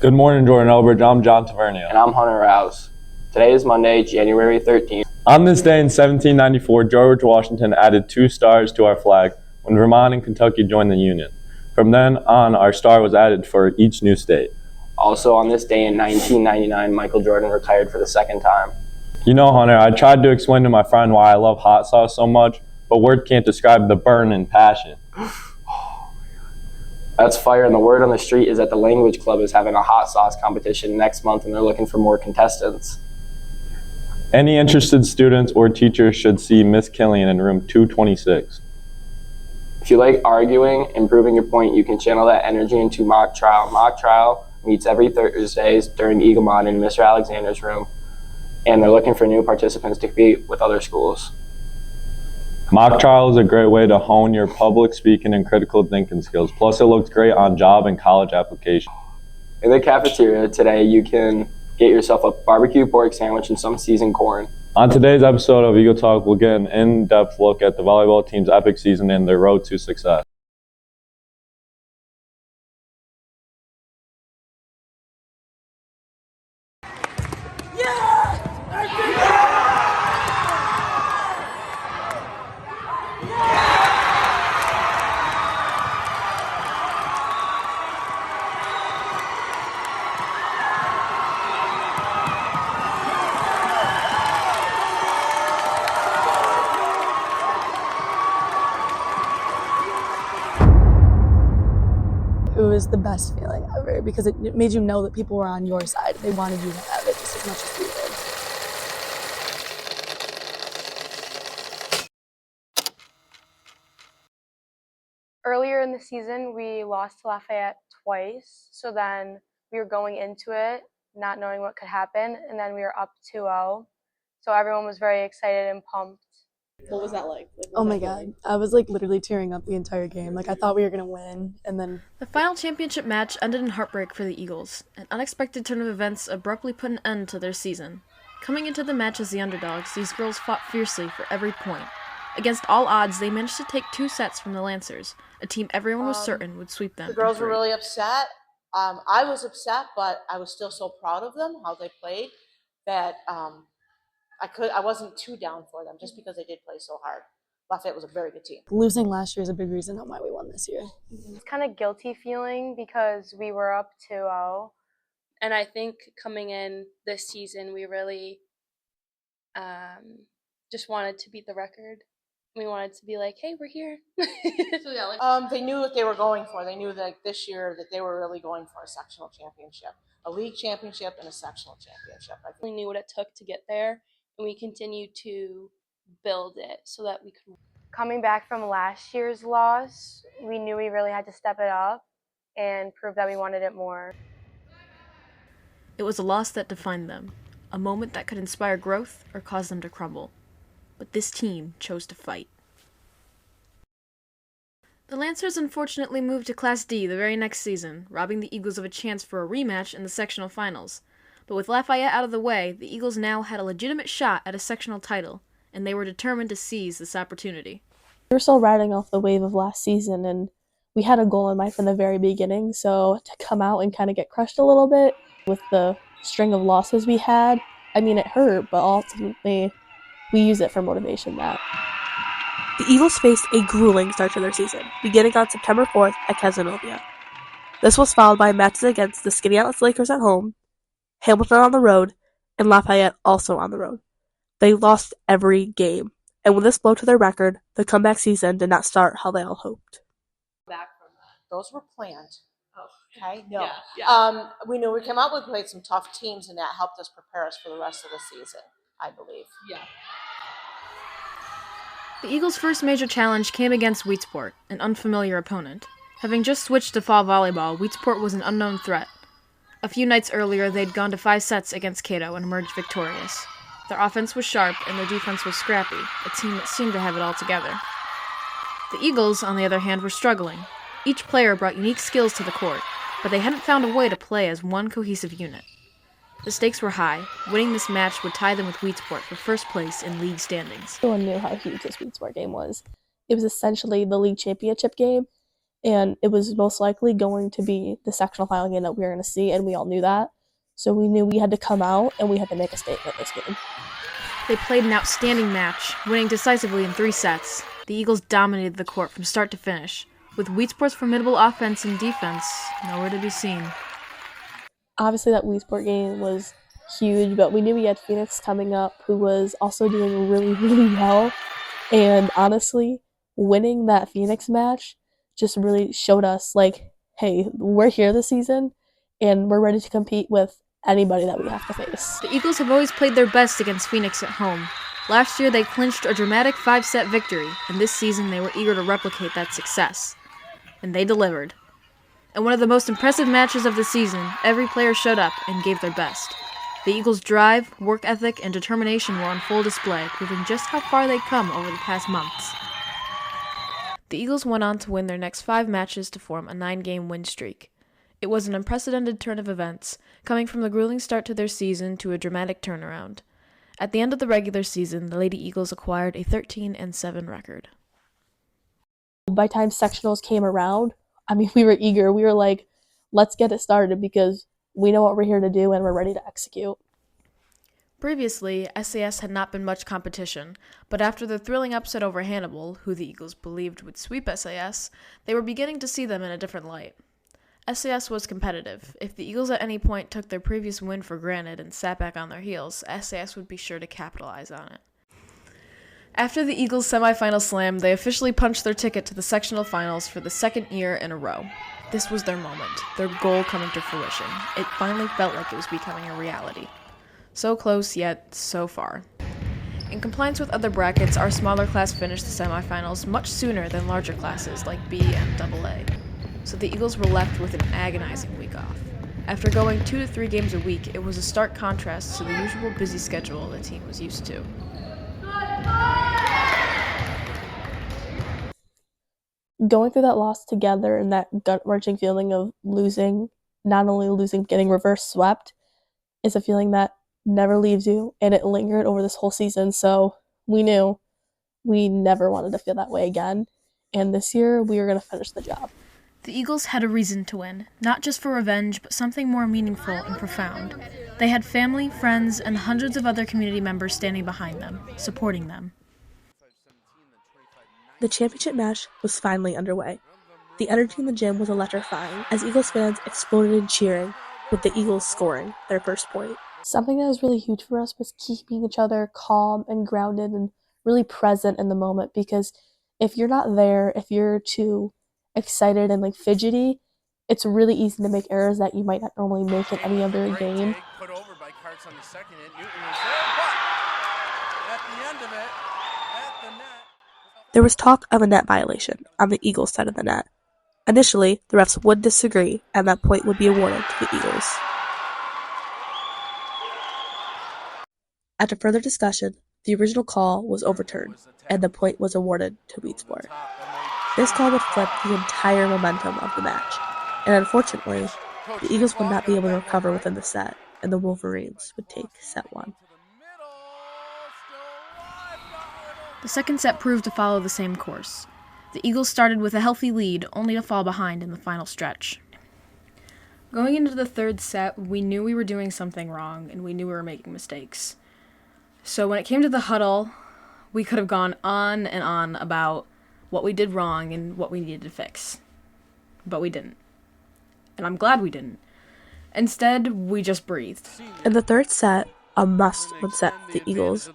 Good morning, Jordan-Elbridge. I'm John Tavernier. And I'm Hunter Rouse. Today is Monday, January 13th. On this day in 1794, George Washington added 2 stars to our flag when Vermont and Kentucky joined the Union. From then on, our star was added for each new state. Also on this day in 1999, Michael Jordan retired for the second time. You know, Hunter, I tried to explain to my friend why I love hot sauce so much, but words can't describe the burn and passion. That's fire, and the word on the street is that the Language Club is having a hot sauce competition next month, and they're looking for more contestants. Any interested students or teachers should see Miss Killian in room 226. If you like arguing and proving your point, you can channel that energy into mock trial. Mock trial meets every Thursdays during Eaglemont in Mr. Alexander's room, and they're looking for new participants to compete with other schools. Mock trial is a great way to hone your public speaking and critical thinking skills. Plus, it looks great on job and college applications. In the cafeteria today, you can get yourself a barbecue pork sandwich and some seasoned corn. On today's episode of Eagle Talk, we'll get an in-depth look at the volleyball team's epic season and their road to success. It was the best feeling ever because it made you know that people were on your side. They wanted you to have it just as much as we did. Earlier in the season, we lost to Lafayette twice, so then we were going into it not knowing what could happen, and then we were up 2-0, so everyone was very excited and pumped. What was that like? Oh my God. I was literally tearing up the entire game. I thought we were going to win, and then... The final championship match ended in heartbreak for the Eagles. An unexpected turn of events abruptly put an end to their season. Coming into the match as the underdogs, these girls fought fiercely for every point. Against all odds, they managed to take 2 sets from the Lancers, a team everyone was certain would sweep them. The girls were really upset. I was upset, but I was still so proud of them, how they played, that I wasn't too down for them just because they did play so hard. Lafayette was a very good team. Losing last year is a big reason on why we won this year. It's kind of guilty feeling because we were up 2-0. And I think coming in this season, we really just wanted to beat the record. We wanted to be like, hey, we're here. So yeah, they knew what they were going for. They knew that this year that they were really going for a sectional championship, a league championship and a sectional championship. I think we knew what it took to get there, and we continued to build it so that we could. Coming back from last year's loss, we knew we really had to step it up and prove that we wanted it more. It was a loss that defined them, a moment that could inspire growth or cause them to crumble. But this team chose to fight. The Lancers unfortunately moved to Class D the very next season, robbing the Eagles of a chance for a rematch in the sectional finals. But with Lafayette out of the way, the Eagles now had a legitimate shot at a sectional title, and they were determined to seize this opportunity. We were still riding off the wave of last season, and we had a goal in mind from the very beginning, so to come out and kind of get crushed a little bit with the string of losses we had, I mean, it hurt, but ultimately we use it for motivation. That the Eagles faced a grueling start to their season, beginning on September 4th at Cazenovia. This was followed by matches against the Skaneateles Lakers at home, Hamilton on the road, and Lafayette also on the road. They lost every game, and with this blow to their record, the comeback season did not start how they all hoped. Back from that. Those were planned. Okay, no. Yeah. We knew we came out, we played some tough teams, and that helped us prepare us for the rest of the season, I believe. Yeah. The Eagles' first major challenge came against Wheatsport, an unfamiliar opponent. Having just switched to fall volleyball, Wheatsport was an unknown threat. A few nights earlier, they'd gone to 5 sets against Cato and emerged victorious. Their offense was sharp and their defense was scrappy, a team that seemed to have it all together. The Eagles, on the other hand, were struggling. Each player brought unique skills to the court, but they hadn't found a way to play as one cohesive unit. The stakes were high. Winning this match would tie them with Wheatsport for first place in league standings. Everyone knew how huge this Wheatsport game was. It was essentially the league championship game, and it was most likely going to be the sectional final game that we were going to see, and we all knew that. So we knew we had to come out and we had to make a statement this game. They played an outstanding match, winning decisively in 3 sets. The Eagles dominated the court from start to finish, with Wheatsport's formidable offense and defense nowhere to be seen. Obviously, that Wheatsport game was huge, but we knew we had Phoenix coming up, who was also doing really, really well. And honestly, winning that Phoenix match just really showed us, like, hey, we're here this season, and we're ready to compete with anybody that we have to face. The Eagles have always played their best against Phoenix at home. Last year, they clinched a dramatic 5-set victory, and this season they were eager to replicate that success. And they delivered. In one of the most impressive matches of the season, every player showed up and gave their best. The Eagles' drive, work ethic, and determination were on full display, proving just how far they'd come over the past months. The Eagles went on to win their next 5 matches to form a 9-game win streak. It was an unprecedented turn of events, coming from the grueling start to their season to a dramatic turnaround. At the end of the regular season, the Lady Eagles acquired a 13-7 record. By the time sectionals came around, I mean, we were eager. We were like, let's get it started because we know what we're here to do and we're ready to execute. Previously, SAS had not been much competition, but after the thrilling upset over Hannibal, who the Eagles believed would sweep SAS, they were beginning to see them in a different light. SAS was competitive. If the Eagles at any point took their previous win for granted and sat back on their heels, SAS would be sure to capitalize on it. After the Eagles' semifinal slam, they officially punched their ticket to the sectional finals for the 2nd year in a row. This was their moment, their goal coming to fruition. It finally felt like it was becoming a reality. So close, yet so far. In compliance with other brackets, our smaller class finished the semifinals much sooner than larger classes like B and AA. So the Eagles were left with an agonizing week off. After going 2 to 3 games a week, it was a stark contrast to the usual busy schedule the team was used to. Going through that loss together and that gut-wrenching feeling of losing, not only losing, getting reverse swept, is a feeling that never leaves you, and it lingered over this whole season, so we knew we never wanted to feel that way again, and this year we were going to finish the job. The Eagles had a reason to win, not just for revenge, but something more meaningful and profound. They had family, friends, and hundreds of other community members standing behind them, supporting them. The championship match was finally underway. The energy in the gym was electrifying as Eagles fans exploded in cheering, with the Eagles scoring their first point. Something that was really huge for us was keeping each other calm and grounded and really present in the moment, because if you're not there, if you're too excited and like fidgety, it's really easy to make errors that you might not normally make in any other game. Put over by Karts on the second hit. Newton was there, but at the end of it, at the net. There was talk of a net violation on the Eagles side of the net. Initially, the refs would disagree, and that point would be awarded to the Eagles. After further discussion, the original call was overturned, and the point was awarded to Wheatsport. This call would flip the entire momentum of the match, and unfortunately, the Eagles would not be able to recover within the set, and the Wolverines would take set 1. The second set proved to follow the same course. The Eagles started with a healthy lead, only to fall behind in the final stretch. Going into the third set, we knew we were doing something wrong, and we knew we were making mistakes. So when it came to the huddle, we could have gone on and on about what we did wrong and what we needed to fix. But we didn't. And I'm glad we didn't. Instead, we just breathed. In the third set, a must-win set for the Eagles.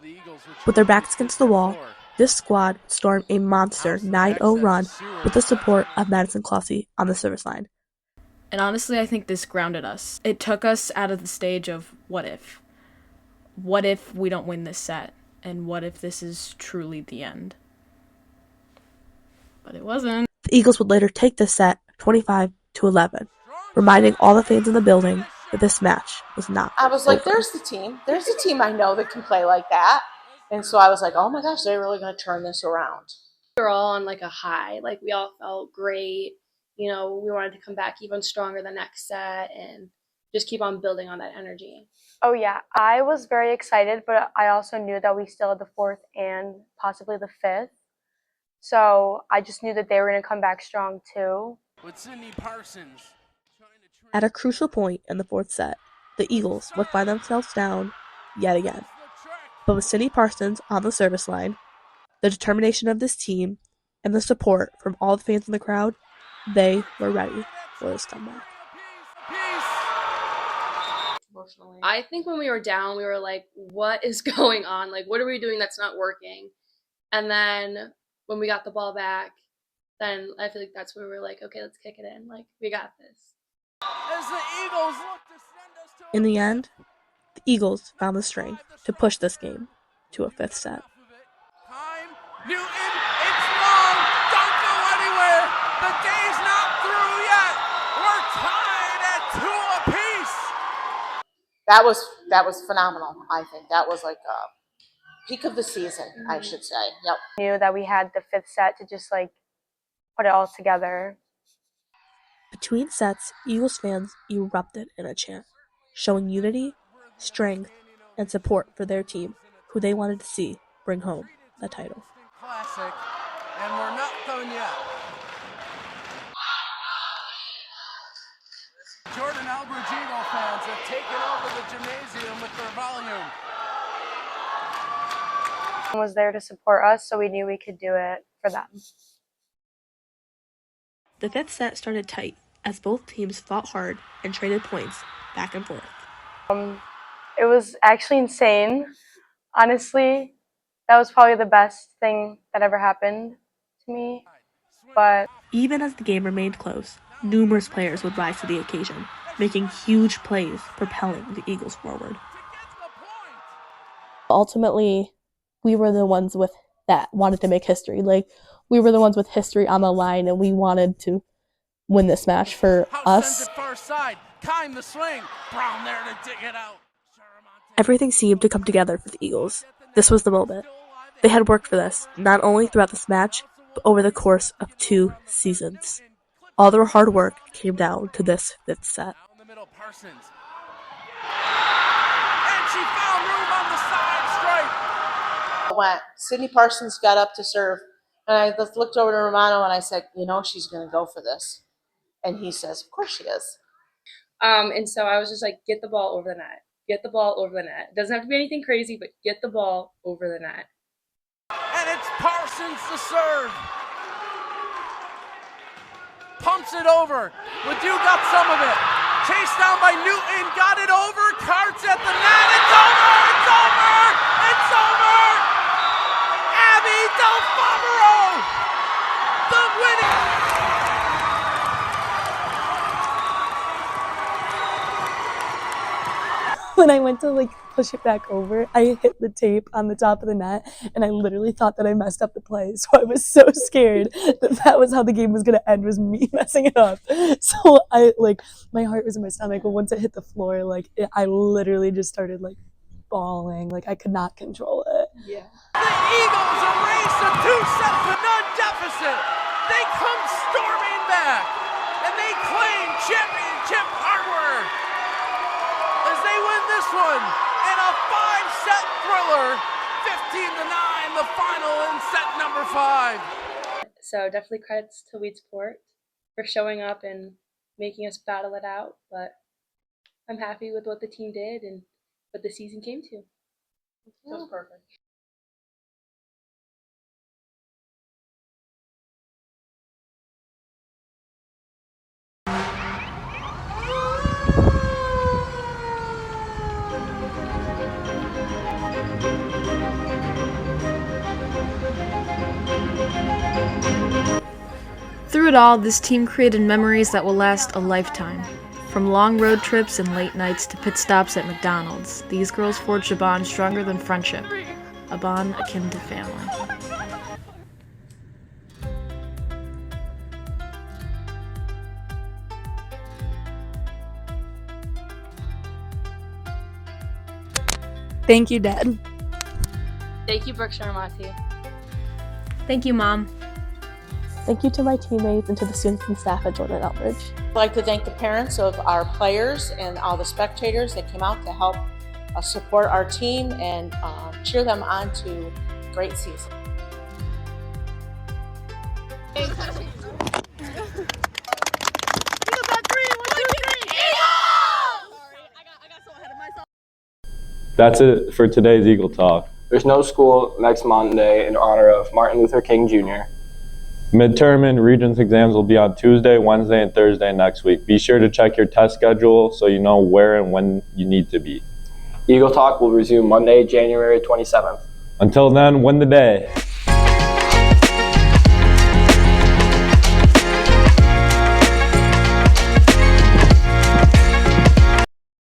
With their backs against the wall, this squad stormed a monster 9-0 run with the support of Madison Clossy on the service line. And honestly, I think this grounded us. It took us out of the stage of what if. What if we don't win this set? And what if this is truly the end? But it wasn't. The Eagles would later take this set 25-11, reminding all the fans in the building that this match was not I was like, over. there's the team. There's the team I know that can play like that. And so I was like, oh my gosh, they're really going to turn this around. We were all on like a high. Like we all felt great. You know, we wanted to come back even stronger the next set and just keep on building on that energy. Oh yeah, I was very excited, but I also knew that we still had the 4th and possibly the 5th. So I just knew that they were going to come back strong too. With Sydney Parsons. At a crucial point in the fourth set, the Eagles would find themselves down yet again. But with Sydney Parsons on the service line, the determination of this team, and the support from all the fans in the crowd, they were ready for this comeback. I think when we were down, we were like, what is going on? Like, what are we doing that's not working? And then when we got the ball back, then I feel like that's where we were like, okay, let's kick it in. Like, we got this. As the Eagles look to send us to In the end, the Eagles found the strength to push this game to a fifth set. Time, Newton, it's long, don't go anywhere. The day's not through yet. We're tied at 2 apiece. That was phenomenal. I think that was like a peak of the season, I should say. Yep. Knew that we had the fifth set to just like put it all together. Between sets, Eagles fans erupted in a chant, showing unity, strength, and support for their team, who they wanted to see bring home the title. Classic, and we're not done yet. Jordan-Elbridge Eagle fans have taken over the gymnasium with their volume. Was there to support us, so we knew we could do it for them. The fifth set started tight as both teams fought hard and traded points back and forth. It was actually insane. Honestly, that was probably the best thing that ever happened to me. But even as the game remained close, numerous players would rise to the occasion, making huge plays, propelling the Eagles forward. Ultimately, we were the ones with that wanted to make history. Like, we were the ones with history on the line, and we wanted to win this match for us. Far side, Kime the swing, Brown there to dig it out. Everything seemed to come together for the Eagles. This was the moment. They had worked for this, not only throughout this match, but over the course of 2 seasons. All their hard work came down to this fifth set. In the middle, Parsons. And she found room on the side stripe. When Sydney Parsons got up to serve, and I just looked over to Romano and I said, you know, she's going to go for this. And he says, of course she is. And so I was just like, get the ball over the net. Get the ball over the net. It doesn't have to be anything crazy, but get the ball over the net. And it's Parsons to serve. Pumps it over. Ledoux got some of it. Chased down by Newton. Got it over. Carts at the net. It's over. It's over. It's over. Abby Del Favaro. The winning. When I went to like push it back over, I hit the tape on the top of the net, and I literally thought that I messed up the play. So I was so scared that was how the game was gonna end, was me messing it up. So I like, my heart was in my stomach, but once it hit the floor, like I literally just started like bawling. Like I could not control it. Yeah. The Eagles erase a 2-0 deficit. They come storming back, and they claim championship hardware. As they win this one in a 5-set thriller, 15-9, the final in set number 5. So definitely credits to Weedsport for showing up and making us battle it out. But I'm happy with what the team did and what the season came to. It was perfect. Through it all, this team created memories that will last a lifetime. From long road trips and late nights to pit stops at McDonald's, these girls forged a bond stronger than friendship, a bond akin to family. Thank you, Dad. Thank you, Brooke Sharmati. Thank you, Mom. Thank you to my teammates and to the students and staff at Jordan-Elbridge. I'd like to thank the parents of our players and all the spectators that came out to help support our team and cheer them on to a great season. That's it for today's Eagle Talk. There's no school next Monday in honor of Martin Luther King Jr. Midterm and Regents exams will be on Tuesday, Wednesday, and Thursday next week. Be sure to check your test schedule so you know where and when you need to be. Eagle Talk will resume Monday, January 27th. Until then, win the day.